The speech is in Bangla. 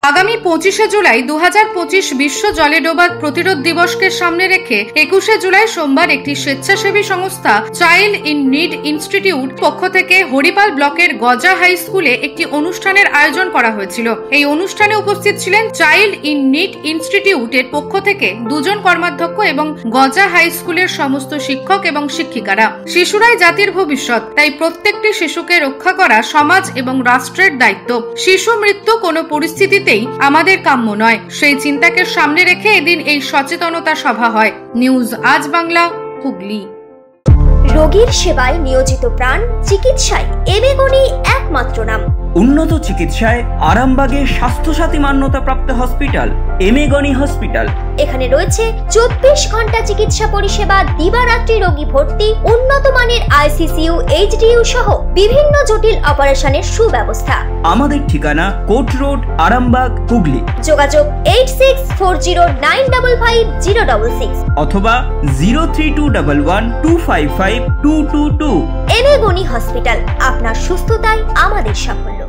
আগামী 25শে জুলাই 2025 বিশ্ব জলে ডোবা প্রতিরোধ দিবসকে সামনে রেখে 21শে জুলাই সোমবার একটি স্বেচ্ছাসেবী সংস্থা চাইল্ড ইন নিড ইনস্টিটিউট পক্ষ থেকে হরিপাল ব্লকের গজা হাই স্কুলে একটি অনুষ্ঠানের আয়োজন করা হয়েছিল। এই অনুষ্ঠানে উপস্থিত ছিলেন চাইল্ড ইন নিড ইনস্টিটিউটের পক্ষ থেকে দুজন কর্মাধ্যক্ষ এবং গজা হাই স্কুলের সমস্ত শিক্ষক এবং শিক্ষিকারা। শিশুরাই জাতির ভবিষ্যৎ, তাই প্রত্যেকটি শিশুকে রক্ষা করা সমাজ এবং রাষ্ট্রের দায়িত্ব। শিশু মৃত্যু কোনো পরিস্থিতিতে আমাদের কাম্য নয়, সেই চিন্তাকে সামনে রেখে এদিন এই সচেতনতা সভা হয়। নিউজ আজ বাংলা, হুগলি। রোগীর সেবায় নিয়োজিত প্রাণ, চিকিৎসায় এবেগুনি একমাত্র নাম। উন্নত চিকিৎসায় আরামবাগে স্বাস্থ্যসাথী মান্যতাপ্রাপ্ত হসপিটাল এমেগনি হসপিটাল। এখানে রয়েছে 24 ঘন্টা চিকিৎসা পরিষেবা, দিবারাত্রি রোগী ভর্তি, উন্নত মানের আইসিসিইউ, এইচডিইউ সহ বিভিন্ন জটিল অপারেশনের সুব্যবস্থা। আমাদের ঠিকানা কোট রোড, আরামবাগ, হুগলি। যোগাযোগ 8640955066 অথবা 03211255222। এমেগনি হসপিটাল, আপনার সুস্থতাই আমাদের সাফল্য।